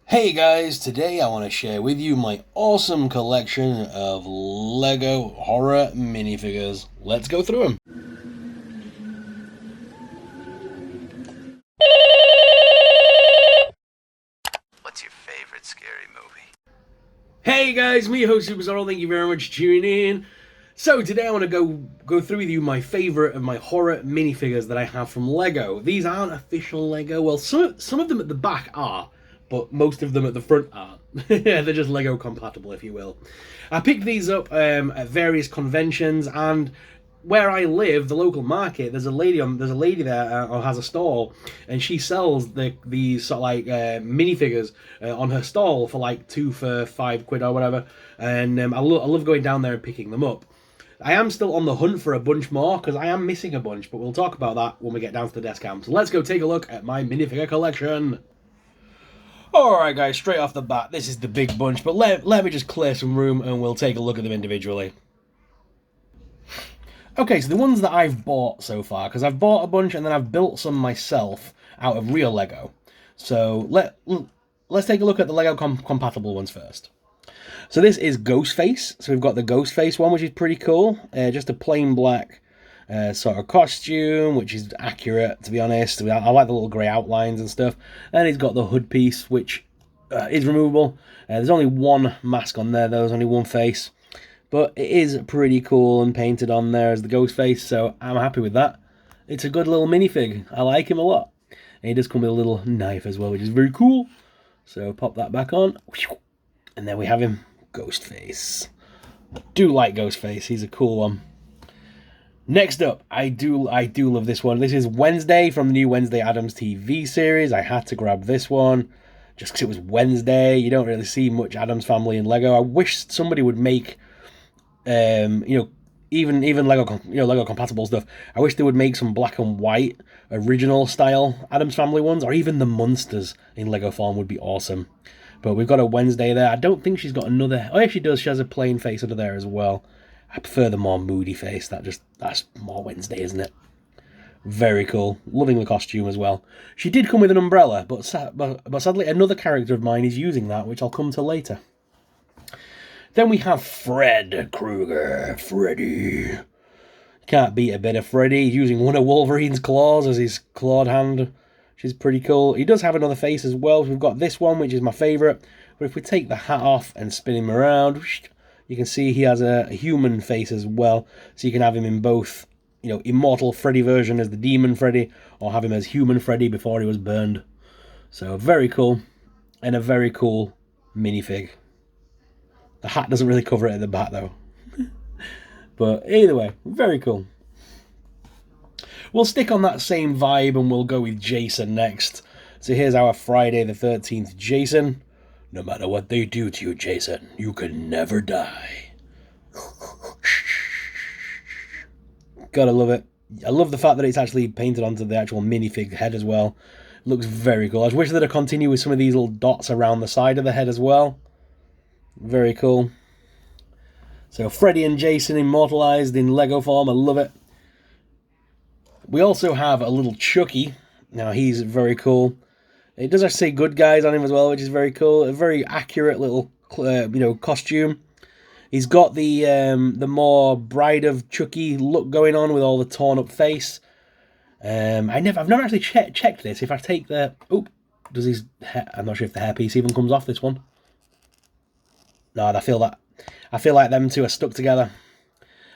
Hey guys, today I want to share with you my awesome collection of LEGO horror minifigures. Let's go through them. What's your favorite scary movie? Hey guys, me host Super Zorro, thank you very much for tuning in. So today I want to go through with you my favorite of my horror minifigures that I have from LEGO. These aren't official LEGO. Well, some of them at the back are, but most of them at the front aren't. They're just Lego compatible, if you will. I picked these up at various conventions, and where I live, the local market, there's a lady there who has a stall, and she sells these sort of like minifigures on her stall for like two for £5 or whatever. And I love going down there and picking them up. I am still on the hunt for a bunch more because I am missing a bunch, but we'll talk about that when we get down to the desk cam. So let's go take a look at my minifigure collection. Alright guys, straight off the bat, this is the big bunch, but let me just clear some room and we'll take a look at them individually. Okay, so the ones that I've bought so far, because I've bought a bunch and then I've built some myself out of real Lego. So let's take a look at the Lego compatible ones first. So this is Ghostface. So we've got the Ghostface one, which is pretty cool. Just a plain black sort of costume, which is accurate, to be honest. I like the little grey outlines and stuff. And he's got the hood piece, which is removable. There's only one mask on there, though. There's only one face. But it is pretty cool and painted on there as the Ghostface, so I'm happy with that. It's a good little minifig. I like him a lot. And he does come with a little knife as well, which is very cool. So pop that back on. And there we have him. Ghostface. Do like Ghostface. He's a cool one. Next up, I do love this one. This is Wednesday from the new Wednesday Addams TV series. I had to grab this one just because it was Wednesday. You don't really see much Addams Family in Lego. I wish somebody would make, even Lego, Lego compatible stuff. I wish they would make some black and white original style Addams Family ones, or even the monsters in Lego form would be awesome. But we've got a Wednesday there. I don't think she's got another. Oh, yeah, she does. She has a plain face under there as well. I prefer the more moody face. That's more Wednesday, isn't it? Very cool. Loving the costume as well. She did come with an umbrella, but sadly another character of mine is using that, which I'll come to later. Then we have Fred Krueger. Freddy. Can't beat a bit of Freddy. He's using one of Wolverine's claws as his clawed hand, which is pretty cool. He does have another face as well. We've got this one, which is my favourite. But if we take the hat off and spin him around, you can see he has a human face as well. So you can have him in both, Immortal Freddy version as the Demon Freddy, or have him as Human Freddy before he was burned. So very cool. And a very cool minifig. The hat doesn't really cover it at the back though. But either way, very cool. We'll stick on that same vibe and we'll go with Jason next. So here's our Friday the 13th Jason. No matter what they do to you, Jason, you can never die. Gotta love it. I love the fact that it's actually painted onto the actual minifig head as well. It looks very cool. I wish they'd continue with some of these little dots around the side of the head as well. Very cool. So Freddy and Jason immortalized in Lego form. I love it. We also have a little Chucky. Now he's very cool. It does actually say good guys on him as well, which is very cool. A very accurate little, costume. He's got the more Bride of Chucky look going on with all the torn up face. I've never actually checked this. If I take the does his hair, I'm not sure if the hairpiece even comes off this one. No, I feel like them two are stuck together.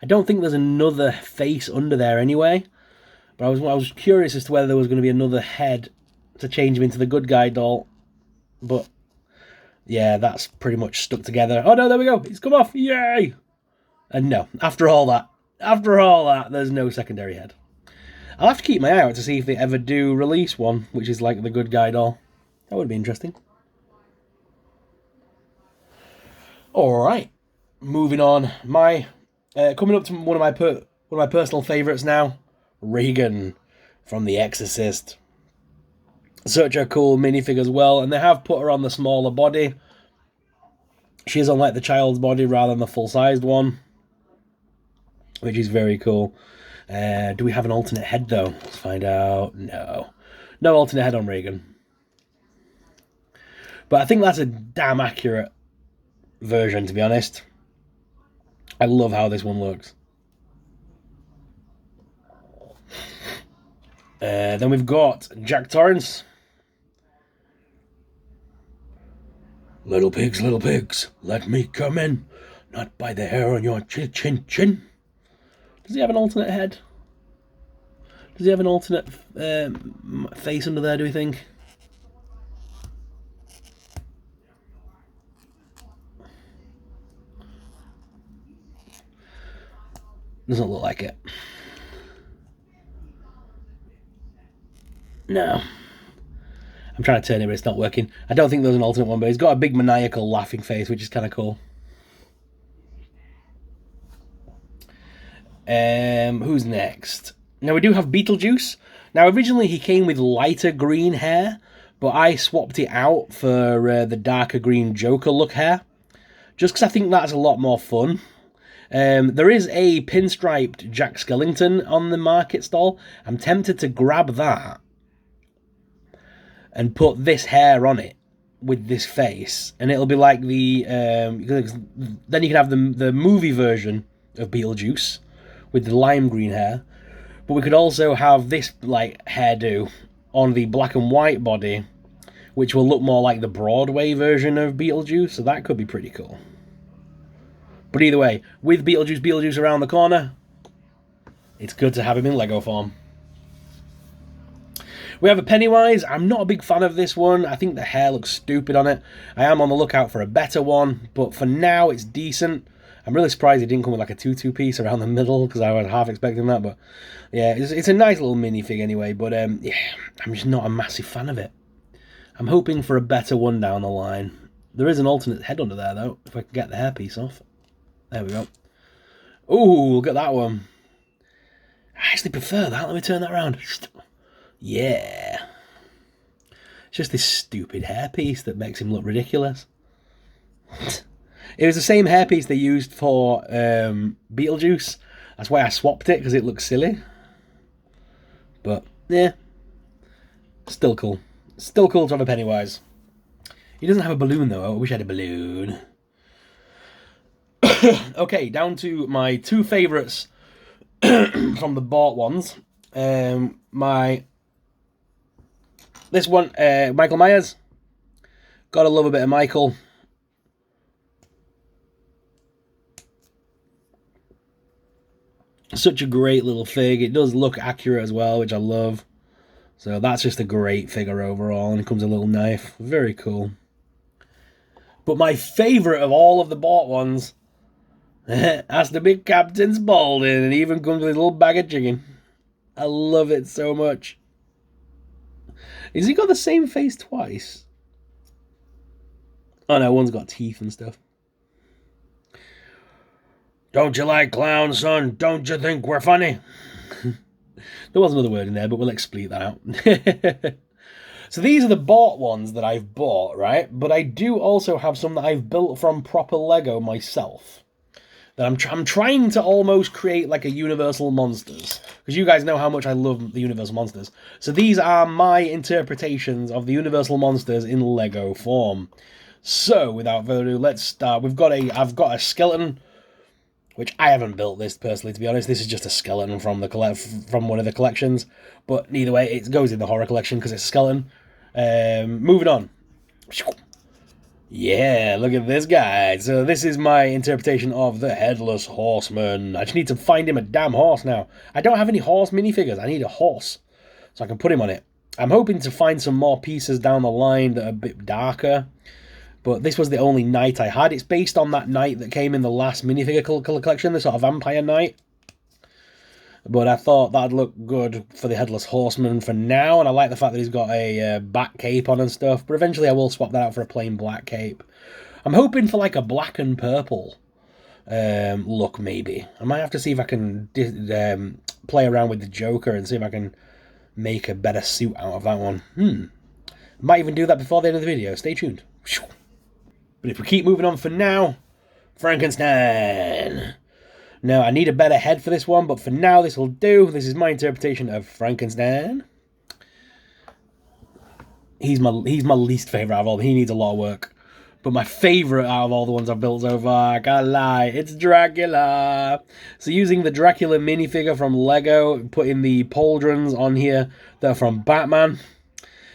I don't think there's another face under there anyway. But I was curious as to whether there was going to be another head to change him into the good guy doll. But yeah, that's pretty much stuck together. Oh no, there we go. He's come off. Yay! And no, after all that, there's no secondary head. I'll have to keep my eye out to see if they ever do release one, which is like the good guy doll. That would be interesting. Alright, moving on. Coming up to one of my personal favourites now, Regan from The Exorcist. Such a cool minifig as well, and they have put her on the smaller body. She is on like the child's body rather than the full-sized one, which is very cool. Do we have an alternate head though? Let's find out. No alternate head on Regan. But I think that's a damn accurate version, to be honest. I love how this one looks. Then we've got Jack Torrance. Little pigs, let me come in. Not by the hair on your chin. Does he have an alternate head? Does he have an alternate face under there, do we think? Doesn't look like it. No. I'm trying to turn it, but it's not working. I don't think there's an alternate one, but he's got a big maniacal laughing face, which is kind of cool. Who's next? Now we do have Beetlejuice. Now originally he came with lighter green hair, but I swapped it out for the darker green Joker look hair, just because I think that's a lot more fun. There is a pinstriped Jack Skellington on the market stall. I'm tempted to grab that and put this hair on it with this face, and it'll be like the then you can have the movie version of Beetlejuice with the lime green hair, but we could also have this like hairdo on the black and white body, which will look more like the Broadway version of Beetlejuice, so that could be pretty cool. But either way, with Beetlejuice around the corner, it's good to have him in Lego form. We have a Pennywise. I'm not a big fan of this one. I think the hair looks stupid on it. I am on the lookout for a better one, but for now it's decent. I'm really surprised it didn't come with like a tutu piece around the middle, because I was half expecting that. But yeah, it's a nice little minifig anyway. But yeah, I'm just not a massive fan of it. I'm hoping for a better one down the line. There is an alternate head under there though, if I can get the hairpiece off. There we go. Ooh, look at that one. I actually prefer that. Let me turn that around. Yeah. It's just this stupid hairpiece that makes him look ridiculous. It was the same hairpiece they used for Beetlejuice. That's why I swapped it, because it looks silly. But, yeah. Still cool. Still cool to have a Pennywise. He doesn't have a balloon, though. I wish I had a balloon. Okay, down to my two favourites from the bought ones. This one, Michael Myers. Gotta love a bit of Michael. Such a great little fig. It does look accurate as well, which I love. So that's just a great figure overall. And it comes a little knife. Very cool. But my favourite of all of the bought ones has to be Captain Spaulding. And it even comes with a little bag of chicken. I love it so much. Has he got the same face twice? Oh no, one's got teeth and stuff. Don't you like clowns, son? Don't you think we're funny? There was another word in there, but we'll expletive that out. So these are the bought ones that I've bought, right? But I do also have some that I've built from proper Lego myself. That I'm trying to almost create like a Universal Monsters. Because you guys know how much I love the Universal Monsters. So these are my interpretations of the Universal Monsters in Lego form. So, without further ado, let's start. I've got a skeleton, which I haven't built this personally, to be honest. This is just a skeleton from one of the collections. But either way, it goes in the horror collection because it's a skeleton. Moving on. Yeah, look at this guy. So this is my interpretation of the Headless Horseman. I just need to find him a damn horse now. I don't have any horse minifigures. I need a horse so I can put him on it. I'm hoping to find some more pieces down the line that are a bit darker. But this was the only knight I had. It's based on that knight that came in the last minifigure collection, the sort of vampire knight. But I thought that'd look good for the Headless Horseman for now, and I like the fact that he's got a bat cape on and stuff, but eventually I will swap that out for a plain black cape. I'm hoping for like a black and purple look, maybe. I might have to see if I can play around with the Joker and see if I can make a better suit out of that one. Might even do that before the end of the video. Stay tuned. But if we keep moving on for now, Frankenstein. Now, I need a better head for this one, but for now, this will do. This is my interpretation of Frankenstein. he's my least favourite out of all. He needs a lot of work. But my favourite out of all the ones I've built so far, I can't lie, it's Dracula. So using the Dracula minifigure from Lego, putting the pauldrons on here that are from Batman,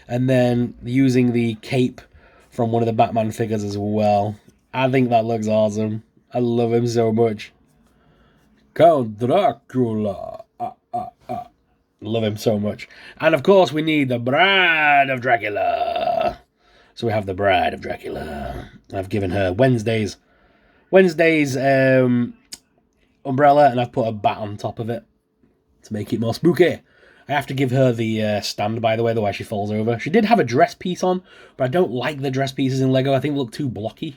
and then using the cape from one of the Batman figures as well. I think that looks awesome. I love him so much. Count Dracula. Love him so much. And of course we need the Bride of Dracula. So we have the Bride of Dracula. I've given her Wednesday's umbrella, and I've put a bat on top of it to make it more spooky. I have to give her the stand, by the way, the way she falls over. She did have a dress piece on, but I don't like the dress pieces in Lego. I think they look too blocky.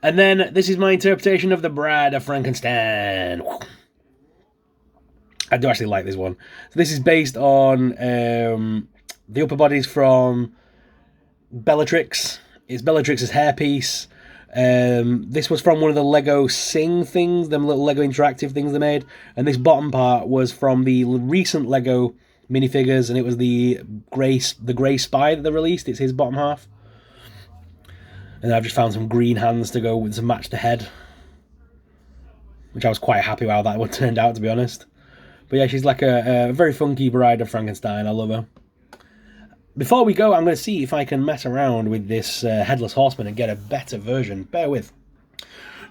And then this is my interpretation of the Bride of Frankenstein. I do actually like this one. So this is based on the upper bodies from Bellatrix. It's Bellatrix's hairpiece. This was from one of the Lego Sing things, them little Lego interactive things they made. And this bottom part was from the recent Lego minifigures, and it was the grey spy that they released. It's his bottom half. And I've just found some green hands to go with to match the head, which I was quite happy with how that one turned out, to be honest. But yeah, she's like a very funky Bride of Frankenstein. I love her. Before we go, I'm going to see if I can mess around with this Headless Horseman and get a better version. Bear with.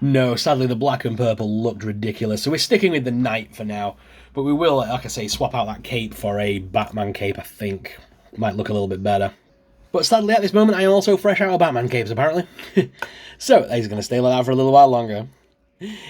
No, sadly the black and purple looked ridiculous, so we're sticking with the knight for now. But we will, like I say, swap out that cape for a Batman cape, I think. Might look a little bit better. But sadly at this moment I am also fresh out of Batman capes, apparently. So, he's going to stay like that for a little while longer.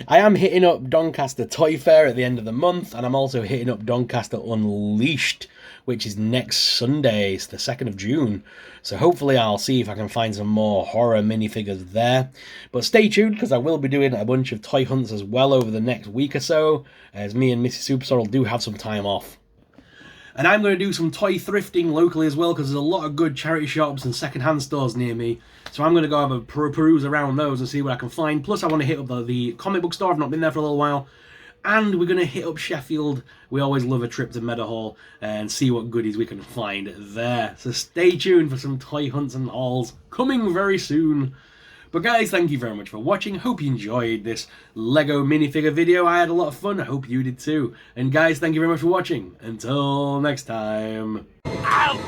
I am hitting up Doncaster Toy Fair at the end of the month, and I'm also hitting up Doncaster Unleashed, which is next Sunday, it's the 2nd of June. So hopefully I'll see if I can find some more horror minifigures there. But stay tuned, because I will be doing a bunch of toy hunts as well over the next week or so, as me and Mrs. Superstar do have some time off. And I'm going to do some toy thrifting locally as well, because there's a lot of good charity shops and second-hand stores near me. So I'm going to go have a peruse around those and see what I can find. Plus I want to hit up the comic book store. I've not been there for a little while. And we're going to hit up Sheffield. We always love a trip to Meadowhall and see what goodies we can find there. So stay tuned for some toy hunts and hauls coming very soon. But guys, thank you very much for watching. Hope you enjoyed this Lego minifigure video. I had a lot of fun. I hope you did too. And guys, thank you very much for watching. Until next time. I'll